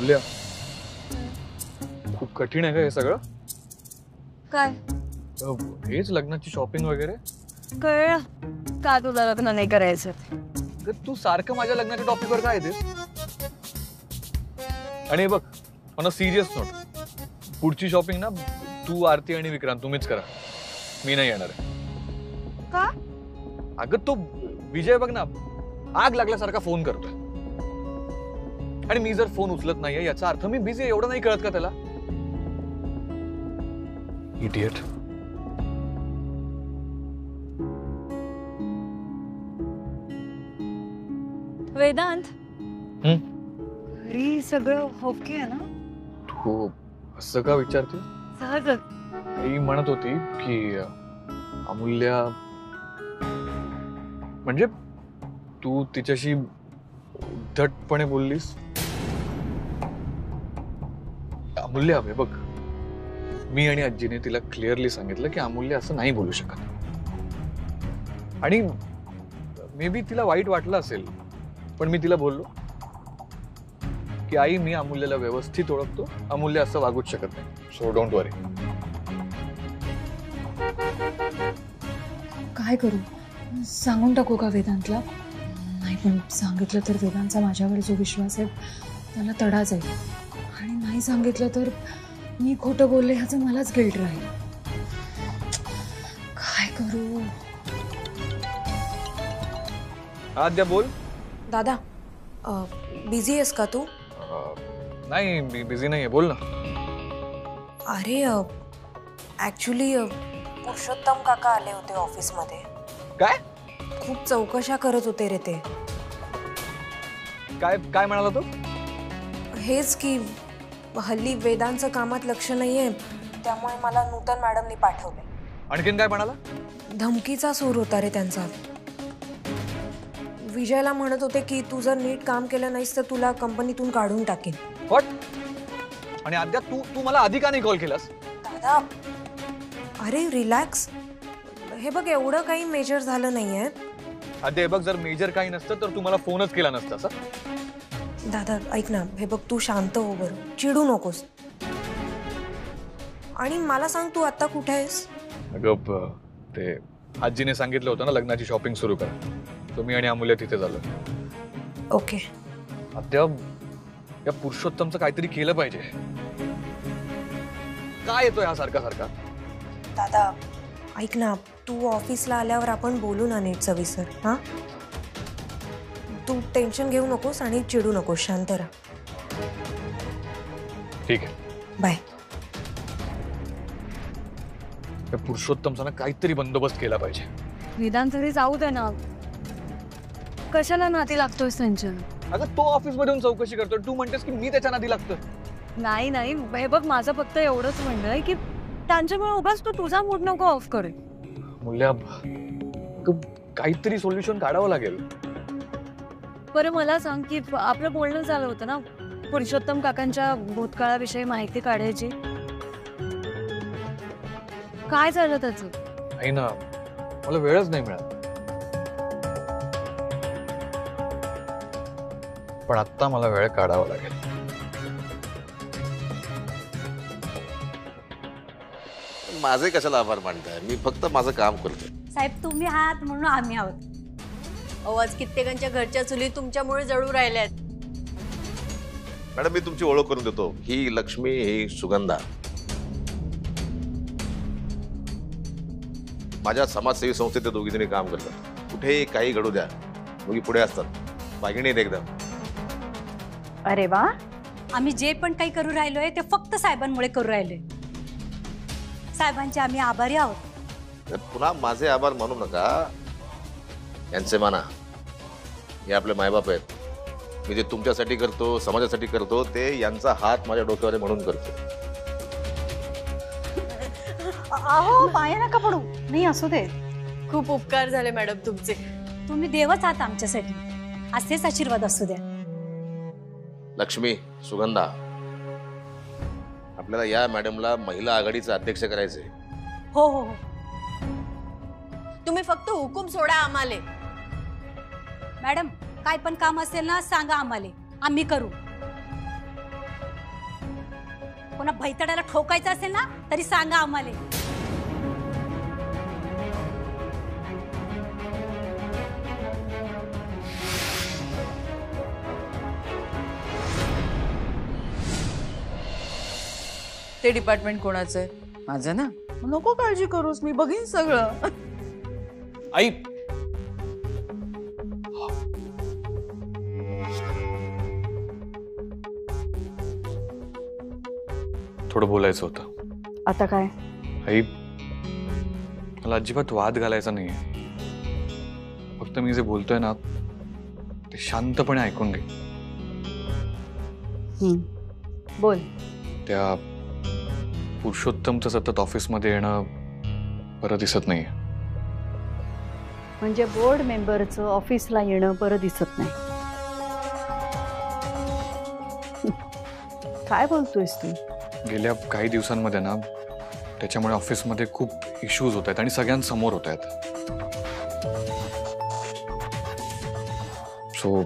मूल्य खूप कठीण आहे का हे सगळं? काय हेच लग्नाची शॉपिंग वगैरे? कळलं का तुला लग्न नाही करायचं? तू सारखं माझ्या लग्नाच्या टॉपिकवर काय येतेस? आणि बघ ऑन अ सिरियस नोट, पुढची शॉपिंग ना तू, आरती आणि विक्रांत तुम्हीच करा, मी नाही येणार आहे. का? अगं तो विजय बघ ना आग लागल्यासारखा फोन करतोय, आणि मी जर फोन उचलत नाहीये याचा अर्थ मी बिझी आहे एवढं नाही कळत का त्याला? इडियट. वेदांत, घरी सगळं ओके आहे ना? तू असं का विचारते? सहजच. आई म्हणत होती की अमूल्या, म्हणजे तू तिच्याशी उद्धटपणे बोललीस? अमूल्य हवे बघ, मी आणि आजीने तिला क्लिअरली सांगितलं की अमूल्य असं नाही बोलू शकत, आणि मे बी तिला वाईट वाटलं असेल, पण मी तिला बोललो की आई मी अमूल्याला व्यवस्थित ओळखतो, अमूल्य असं वागूच शकत नाही, सो डोंट वरी. काय करू, सांगून टाकू का वेदांतला? नाही, पण सांगितलं तर वेदांतचा माझ्यावर जो विश्वास आहे त्याला तडा जाईल, आणि नाही सांगितलं तर मी खोटं बोलले ह्याचं मलाच गिल्ट राहील. काय करू? आद्या बोल. दादा, बिझी आहेस का तू? नाही, मी बिझी नाहीये, बोल ना. अरे ऍक्च्युली पुरुषोत्तम काका आले होते ऑफिसमध्ये. काय? खूप चौकशा करत होते रे ते. काय काय म्हणाला तो? हेच की हल्ली वेदांचं कामात लक्ष नाहीये, त्यामुळे मला नूतन मॅडमनी पाठवले. आणखीन काय म्हणाला? धमकीचा सूर होता रे त्यांचा. विजयला म्हणत होते की तू जर नीट काम केलं नाहीस तर तुला कंपनीतून काढून टाकेन. व्हॉट? आणि आद्या तू मला आधी का नाही कॉल केलास? दादा, अरे रिलॅक्स. हे बघ, एवढं काही मेजर झालं नाहीये. आद्या बघ, जर मेजर काही नसतं तर तू मला फोनच केला नसता. दादा ऐक ना, हे बघ तू शांत हो बरं, चिडू नकोस. आणि मला सांग, तू आता कुठे आहेस? अगं ते आजीने सांगितलं होतं ना लग्नाची शॉपिंग सुरू करा, तर मी आणि अमूल्य तिथे झालो. ओके. आद्या, या पुरुषोत्तमचं काहीतरी केलं पाहिजे. काय येतोय हा सारखा सारखा? दादा ऐक ना, तू ऑफिसला आल्यावर आपण बोलू ना नीट सविस्तर. हा, तू टेन्शन घेऊ नकोस आणि चिडू नकोस, शांत राहा. ठीक आहे, बाय. या पुरुषोत्तमचा ना काहीतरी बंदोबस्त केला पाहिजे. वेदांत तरी जाऊ दे ना, कशाला नाती लागतोयस त्यांच्या? अगं तो ऑफिस मध्ये येऊन चौकशी करतोय, तू म्हणतेस की मी त्याच्या नादी लागतो? नाही नाही, हे बघ माझं फक्त एवढंच म्हणणं आहे की त्यांच्यामुळे उगाच तू तुझा मूड नको ऑफ करे. मूल्या, काहीतरी सोल्युशन काढावं लागेल. बरं मला सांग की आपलं बोलणं झालं होतं ना पुरुषोत्तम काकांच्या भूतकाळाविषयी माहिती काढायची, काय झालं त्याचं? नाही ना, मला वेळच नाही मिळाला. पण आता मला वेळ काढावा लागेल. माझे कशाला आभार मानताय? मी फक्त माझं काम करतो. साहेब तुम्ही आहात म्हणून आम्ही आहोत. आज कित्येकांच्या घरच्या चुली तुमच्यामुळे जळू राहिल्यात. मॅडम मी तुमची ओळख करून देतो. ही लक्ष्मी, ही सुगंधा. माझ्या समाजसेवी संस्थेत ते दोघी जणी काम करतात. कुठेही काही घडू द्या, दोघी पुढे असतात. वागिणी एकदम. अरे वा, आम्ही जे पण काही करू राहिलोय ते फक्त साहेबांमुळे करू राहिलोय. साहेबांचे आम्ही आभारी आहोत. पुन्हा माझे आभार मानू नका, यांचे माना. हे आपले मायबाप आहेत. मी जे तुमच्यासाठी करतो, समाजासाठी करतो, ते यांचा हात माझ्या डोक्यावर म्हणून करतो. अहो पाया नका पडू. नाही असू दे. खूप उपकार झाले मॅडम तुमचे. तुम्ही देवच आहात आमच्यासाठी. असेच आशीर्वाद असू द्या. लक्ष्मी, सुगंधा, आपल्याला या मॅडमला महिला आघाडीचा अध्यक्ष करायचे. हो हो हो. तुम्ही फक्त हुकूम सोडा आम्हाले. मॅडम काय पण काम असेल ना सांगा आम्हाला, आम्ही करू. कोणा भैतड्याला ठोकायचं असेल ना तरी सांगा आम्हाला. ते डिपार्टमेंट कोणाचं आहे? माझं ना. नको काळजी करूस, मी बघीन सगळं. आई थोडं बोलायचं होतं. आता काय? आई मला अजिबात वाद घालायचा नाहीये. फक्त मी जे बोलतोय ना ते शांतपणे ऐकून घे. बोल. त्या पुरुषोत्तमचं सतत ऑफिसमध्ये येणं बरं दिसत नाहीये. म्हणजे बोर्ड मेंबरचं ऑफिसला येणं बरं दिसत नाही. काय बोलतोयस तू? गेल्या काही दिवसांमध्ये ना त्याच्यामुळे ऑफिसमध्ये खूप इश्यूज होत आहेत आणि सगळ्यांसमोर होत आहेत. सो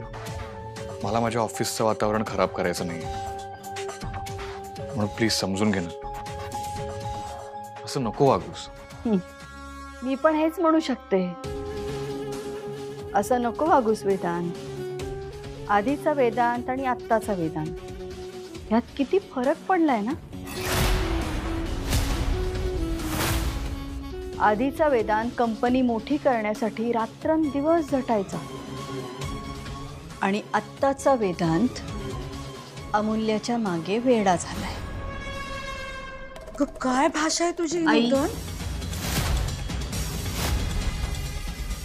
मला माझ्या ऑफिसचं वातावरण खराब करायचं नाही, म्हणून प्लीज समजून घे ना. असं नको वागूस. मी पण हेच म्हणू शकते. असं नको वागूस वेदांत. आधीचा वेदांत आणि आत्ताचा वेदांत ह्यात किती फरक पडलाय ना. आधीचा वेदांत कंपनी मोठी करण्यासाठी रात्रंदिवस झटायचा आणि आत्ताचा वेदांत अमूल्याच्या मागे वेडा झालाय. काय भाषा आहे तुझी? आई,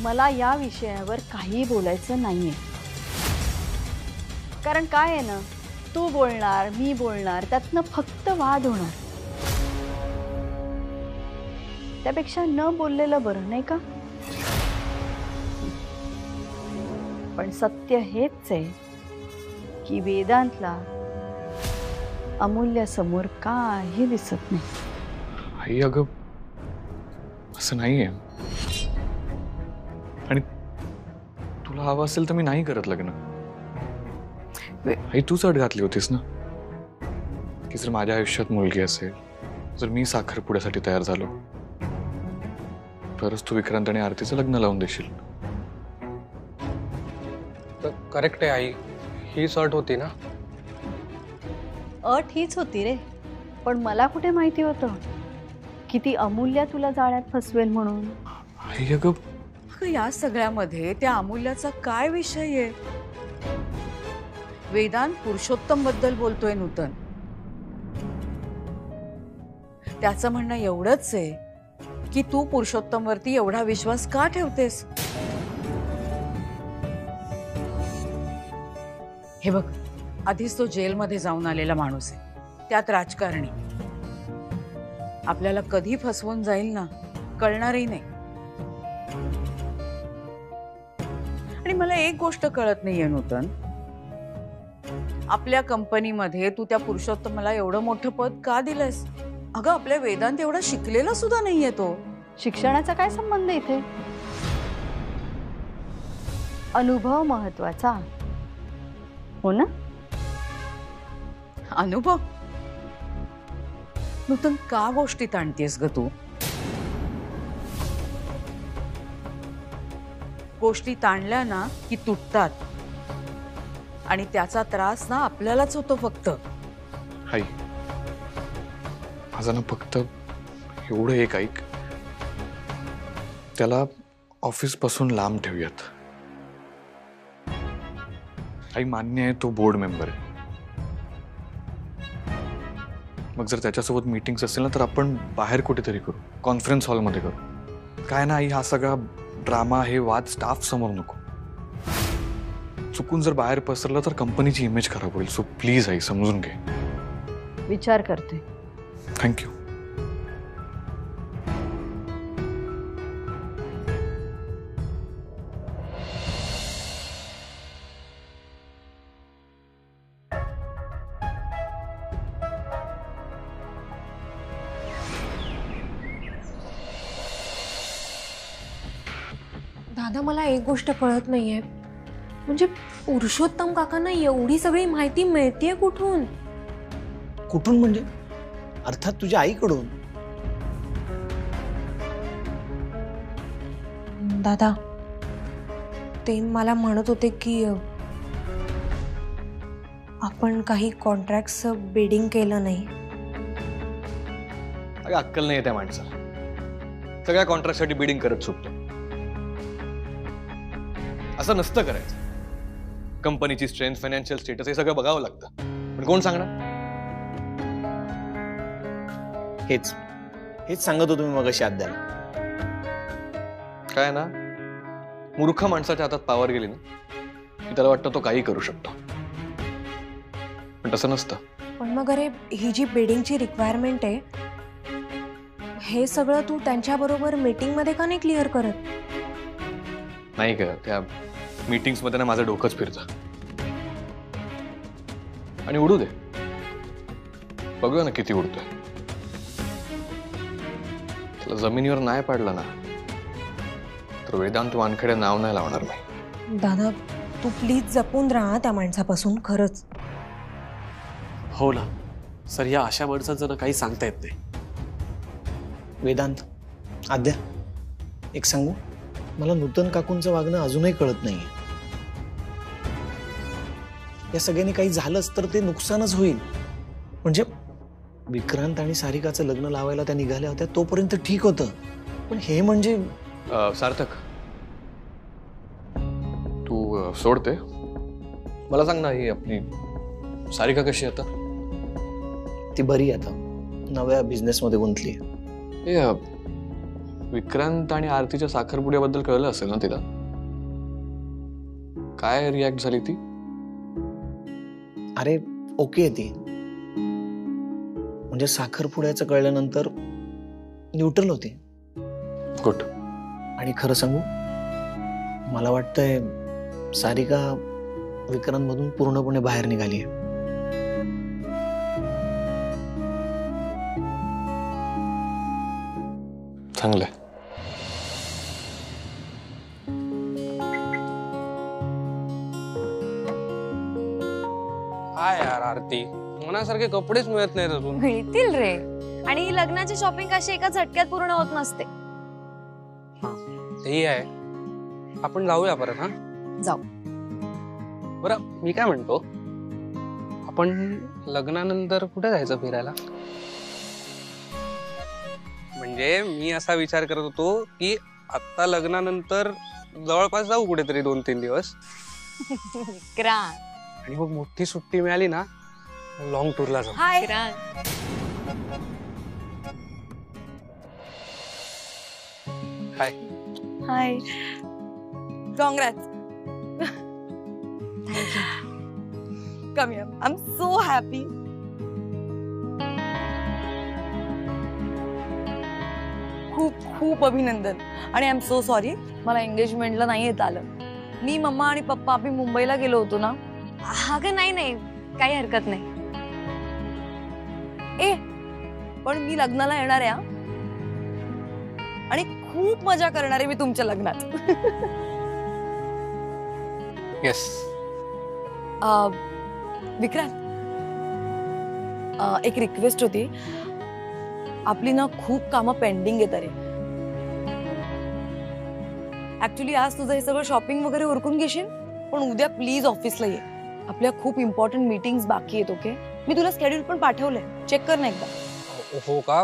मला या विषयावर काही बोलायचं नाहीये. कारण काय आहे ना, तू बोलणार मी बोलणार त्यातनं फक्त वाद होणार. त्यापेक्षा न बोललेलं बरं नाही का? पण सत्य हेच आहे की वेदांतला अमूल्यासमोर काही दिसत नाही. आई अगं असं नाहीये. आणि तुला हवं असेल तर मी नाही करत लग्न. आई तूच अट घातली होतीस ना की जर माझ्या आयुष्यात मुलगी असेल, जर मी साखरपुड्यासाठी तयार झालो तरच तू विक्रांत आणि आरतीचं लग्न लावून देशील. करेक्ट आहे आई, हीच अट होती ना. अट हीच होती रे. पण मला कुठे माहिती होतं की ती अमूल्या तुला जाळ्यात फसवेल म्हणून. आई अगं या सगळ्यामध्ये त्या अमूल्याचा काय विषय आहे? वेदांत पुरुषोत्तम बद्दल बोलतोय नूतन. त्याचं म्हणणं एवढंच आहे की तू पुरुषोत्तम वरती एवढा विश्वास का ठेवतेस? हे बघ, आधीच तो जेलमध्ये जाऊन आलेला माणूस आहे, त्यात राजकारणी. आपल्याला कधी फसवून जाईल ना कळणारही नाही. आणि मला एक गोष्ट कळत नाहीये नूतन, आपल्या कंपनीमध्ये तू त्या पुरुषोत्तमाला एवढं मोठं पद का दिलंस? अगं आपल्या वेदांत एवढा शिकलेला सुद्धा नाहीये तो. शिक्षणाचा काय संबंध इथे? अनुभव महत्वाचा हो ना. अनुभव? नूतन का गोष्टी ताणतेस ग तू? गोष्टी ताणल्या ना की तुटतात आणि त्याचा त्रास ना आपल्यालाच होतो फक्त. आई माझं ना फक्त एवढं एक ऐक, त्याला ऑफिस पासून लांब ठेवूयात. आई मान्य आहे तो बोर्ड मेंबर आहे, मग जर त्याच्यासोबत मीटिंग्स असेल ना तर आपण बाहेर कुठेतरी करू, कॉन्फरन्स हॉलमध्ये करू. काय ना आई, हा सगळा ड्रामा हे वाद स्टाफ समोर नको. चुकून जर बाहेर पसरलं तर कंपनीची इमेज खराब होईल. सो प्लीज आई समजून घे. विचार करते. थँक्यू. दादा, मला एक गोष्ट कळत नाहीये, म्हणजे पुरुषोत्तम काकांना एवढी सगळी माहिती मिळतेय कुठून? कुठून म्हणजे? अर्थात तुझ्या आईकडून. दादा, ते मला म्हणत होते की आपण काही कॉन्ट्रॅक्टचं बिडिंग केलं नाही. अगं अक्कल नाही त्या माणसाला. सगळ्या कॉन्ट्रॅक्टसाठी बिडिंग करत सुटतो. असं नसतं करायचं. कंपनीची स्ट्रेंथ, फायनान्शियल स्टेटस हे सगळं बघावं लागतं. पण कोण सांगणार? हेच सांगत होतो मी मगाशी आद्याला. काय ना, मूर्ख माणसाच्या हातात पावर गेली ना की त्याला वाटतं तो काही करू शकतो. पण तसं नसतं. पण मग अरे, ही जी बिडिंगची रिक्वायरमेंट आहे, हे सगळं तू त्यांच्याबरोबर मीटिंगमध्ये का नाही क्लिअर करत? नाही का, त्या मीटिंग्स मध्ये ना माझं डोकंच फिरतं. आणि उडू दे, बघूया ना किती उडतोय. त्याला जमिनीवर नाही पाडलं ना तर वेदांत वानखेडे नाव नाही लावणार मी. दादा, तू प्लीज जपून राहा त्या माणसापासून, खरंच. हो ना सर, या अशा माणसाचं जरा काही सांगता येत नाही. वेदांत, आद्या, एक सांगू, मला नूतन काकूंचं वागणं अजूनही कळत नाहीये. या सगळ्यांनी काही झालंच तर ते नुकसानच होईल. म्हणजे विक्रांत आणि सारिकाचं लग्न लावायला त्या निघाल्या होत्या तोपर्यंत ठीक होतं, पण हे म्हणजे सार्थक, तू सोडते. मला सांग ना, ही आपली सारिका कशी आता? ती बरी आता, नव्या बिझनेस मध्ये गुंतली. विक्रांत आणि आरतीच्या साखरपुड्याबद्दल कळलं असेल ना तिला? काय रिॲक्ट झाली ती? अरे ओके ती, म्हणजे साखरपुड्याचं कळल्यानंतर न्यूट्रल होती. गुड. आणि खरं सांगू, मला वाटतंय सारिका विक्रांत मधून पूर्णपणे बाहेर निघाली आहे. चांगलंय. काय यार आरती, मनासारखे कपडेच मिळत नाहीत अजून. मिळतील रे. आणि ही लग्नाची शॉपिंग अशी एका झटक्यात पूर्ण होत नसते. तेही आहे. आपण जाऊया परत. हा जाऊ. बरं, मी काय म्हणतो, आपण लग्नानंतर कुठे जायचं फिरायला? म्हणजे मी असा विचार करत होतो की आता लग्नानंतर जवळपास जाऊ कुठेतरी 2-3 दिवस. आणि मग मोठी सुट्टी मिळाली ना, लॉंग टूरला जाऊ. हाय. हाय. हाय. Congrats. Come here. I'm so happy. खूप खूप अभिनंदन. आणि आय एम सो सॉरी, मला एंगेजमेंटला नाही येता आलं. मी, मम्मा आणि पप्पा आम्ही मुंबईला गेलो होतो ना. अगं नाही नाही, काही हरकत नाही. ए, पण मी लग्नाला येणार आहे. आणि खूप मजा करणार आहे मी तुमच्या लग्नात. येस. विक्रांत, एक रिक्वेस्ट होती. आपली ना खूप कामं पेंडिंग आहेत. अरे ऍक्च्युली आज तुझं हे सगळं शॉपिंग वगैरे उरकून घेशील, पण उद्या प्लीज ऑफिसला ये. आपल्या खूप इम्पॉर्टंट मीटिंग्स बाकी आहेत. ओके, मी तुला स्केड्यूल पण पाठवलंय, चेक कर ना एकदा. हो का?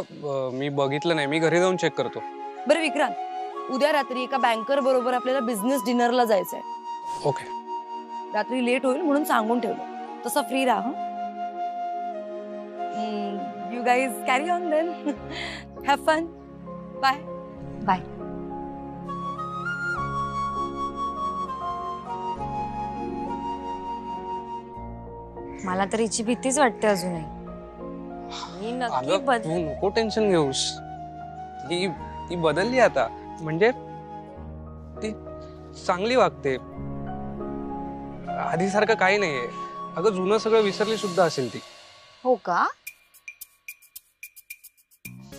मी बघितलं नाही, मी घरी जाऊन चेक करतो. बरं विक्रांत, उद्या रात्री एका बँकर बरोबर आपल्याला बिझनेस डिनरला जायचंय. ओके. रात्री लेट होईल म्हणून सांगून ठेवलं. तसा फ्री राहा. You guys carry on then. Have fun. Bye. Bye. मला तर हिची भीतीच वाटते अजूनही. मी नक्की अगं, तू नको टेन्शन घेऊस. ती बदलली आता. म्हणजे ती चांगली वागते. आधी सारखं काही नाहीये. अगं, जुनं सगळं विसरली सुद्धा असेल ती. हो का?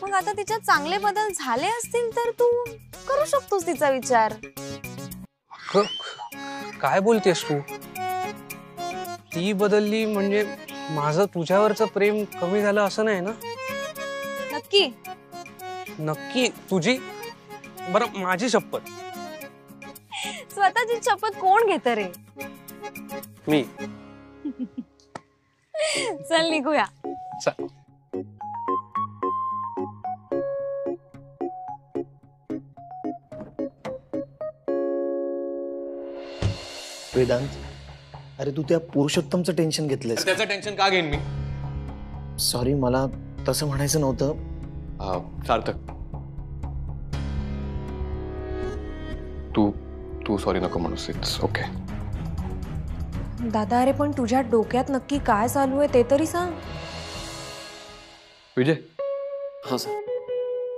मग आता तिच्यात चांगले बदल झाले असतील तर तू करू शकतोस तिचा विचार. काय बोलतेस तू? ती बदलली म्हणजे माझं तुझ्यावरचं प्रेम कमी झालं असं नाही ना? नक्की? नक्की तुझी? बरं माझी शपथ. स्वतःची शपथ कोण घेत रे? मी. चल निघूया. चल. वेदांत, अरे तू त्या पुरुषोत्तमचं टेन्शन घेतलंयस. त्याचं टेन्शन का घेईन मी? सॉरी, मला तसं म्हणायचं नव्हतं. सार्थक, तू तू सॉरी नको म्हणूस. It's okay. दादा, अरे पण तुझ्या डोक्यात नक्की काय चालू आहे ते तरी सांग. विजय, हां सर.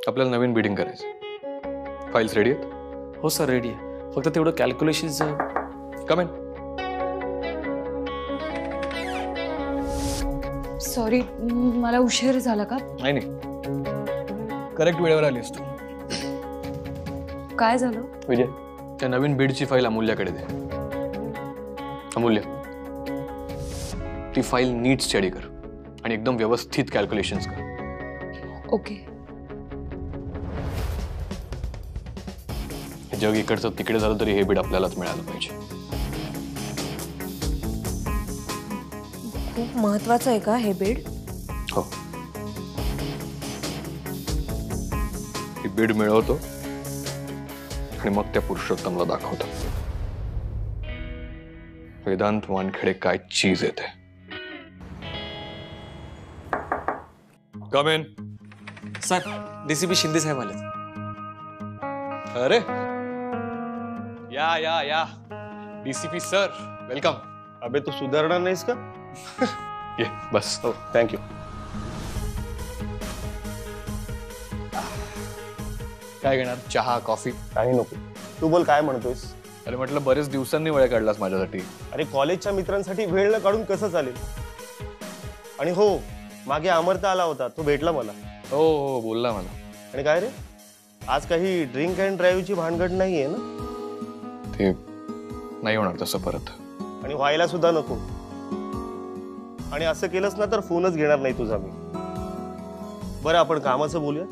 आपल्याला नवीन बिडिंग करायचं. फाईल्स रेडी आहेत? हो सर, रेडी आहे. फक्त तेवढं कॅल्क्युलेशन्स. Come in. सॉरी, मला उशीर झाला का? नाही नाही, करेक्ट वेळेवर आलीस तू. काय झालं? विजय, त्या नवीन बिडची फाईल अमूल्याकडे दे. अमूल्य, ती फाईल नीट स्टडी कर आणि एकदम व्यवस्थित कॅल्क्युलेशन्स कर. ओके. हे जग इकडचं तिकडे झालं तरी हे बीड आपल्यालाच मिळालं पाहिजे. खूप महत्वाचं आहे का हे बीड? हो. ही बीड मिळवतो आणि मग त्या पुरुषोत्तमला दाखवतो वेदांत वानखेडे काय चीज येते. कम इन. सर, डीसीपी शिंदे साहेब आले. अरे या या या, डीसीपी सर, वेलकम. अबे तू सुधारणार नाहीस का? ये बस. हो, थँक्यू. काय घेणार? चहा, कॉफी? काही नको. तू बोल, काय म्हणतोयस? अरे म्हटलं बरेच दिवसांनी वेळ काढलास माझ्यासाठी. अरे कॉलेजच्या मित्रांसाठी वेळ न काढून कसं चालेल? आणि हो, मागे अमरता आला होता, तो भेटला मला. हो हो, बोलला मला. आणि काय रे, आज काही ड्रिंक अँड ड्राईव्हची भानगड नाहीये ना? ते नाही होणार तसं परत. आणि व्हायला सुद्धा नको. आणि असं केलंस ना तर फोनच घेणार नाही तुझा मी. बरं, आपण कामाचं बोलूया.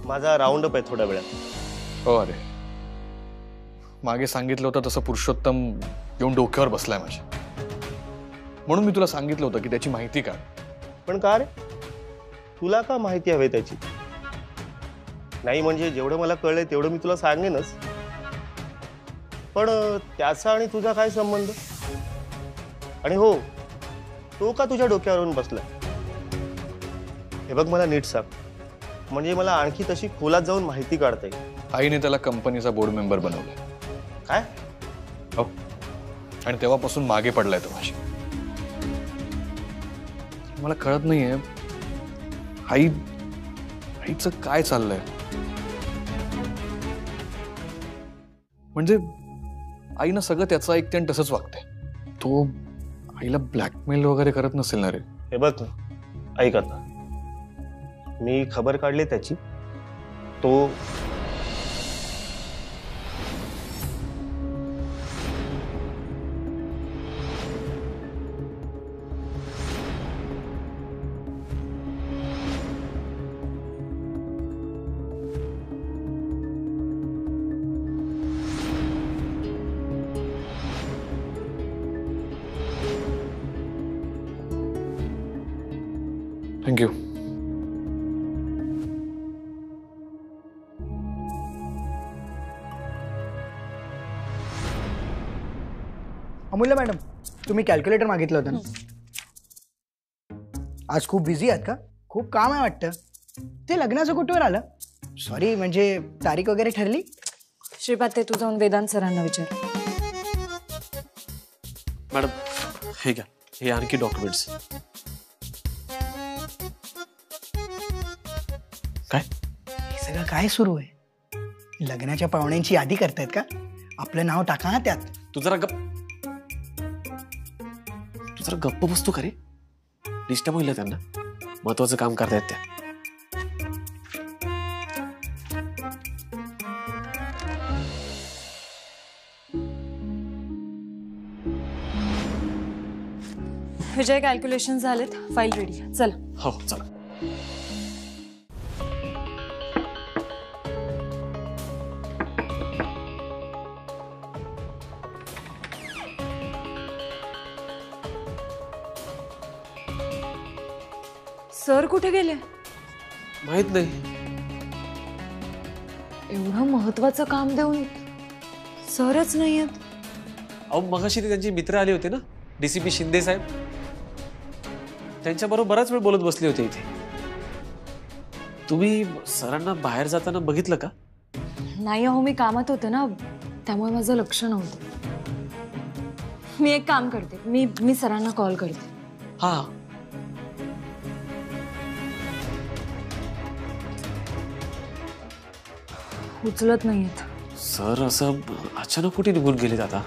माझा राऊंड अप आहे थोड्या वेळात. हो. अरे मागे सांगितलं होतं तसं पुरुषोत्तम येऊन डोक्यावर बसलाय माझ्या. म्हणून मी तुला सांगितलं होतं की त्याची माहिती काढ. पण का रे, तुला का माहिती हवी त्याची? नाही म्हणजे जेवढं मला कळलंय तेवढं मी तुला सांगेनच. पण त्याचा आणि तुझा काय संबंध? आणि हो, तो का तुझ्या डोक्यावरून बसलाय? हे बघ, मला नीट सांग, म्हणजे मला आणखी तशी खोलात जाऊन माहिती काढता येईल. आईने त्याला कंपनीचा बोर्ड मेंबर बनवलाय. काय? हो. आणि तेव्हापासून मागे पडलाय तो माझी. मला कळत नाहीये आईचं काय चाललंय. म्हणजे आईनं सगळं त्याचं ऐकते आणि तसंच वागते. तो आईला ब्लॅकमेल वगैरे करत नसेल ना रे? हे बघ, ऐक आता, मी खबर काढली त्याची. तो थँक्यू. अमूल्य मॅडम, तुम्ही कॅल्क्युलेटर मागितलं होतं ना? आज खूप बिझी आहात का? खूप काम आहे वाटतं. ते लग्नाचं कुठवर आलं? सॉरी, म्हणजे तारीख वगैरे ठरली? श्रीपाद, ते तू जाऊन वेदांत सरांना विचार. मॅडम, हे घ्या, हे आणखी डॉक्युमेंट्स. काय हे सगळं काय सुरू आहे? लग्नाच्या पाहुण्यांची यादी करतायत का? आपलं नाव टाका ना त्यात. तू जरा गप्प बसतो का रे? डिस्टर्ब होईल त्यांना. महत्वाचं काम करतायत त्या. विजय, कॅल्क्युलेशन झालेत, फाईल रेडी. चला. हो, चला. सर कुठे गेले? माहित नाही. एवढं महत्वाचं काम देऊन सरच नाही आहेत. अहो मगाशी ते त्यांचे मित्र आले होते ना, DCP शिंदे साहेब. त्यांच्याबरोबर बराच वेळ बोलत बसले होते इथे. तुम्ही सरांना बाहेर जाताना बघितलं का? नाही अहो, मी कामात होते ना, त्यामुळे माझं लक्ष नव्हतं. मी एक काम करते, मी सरांना कॉल करते. हा. उचलत नाहीयेत. सर असं अचानक कुठे निघून गेलेत आता?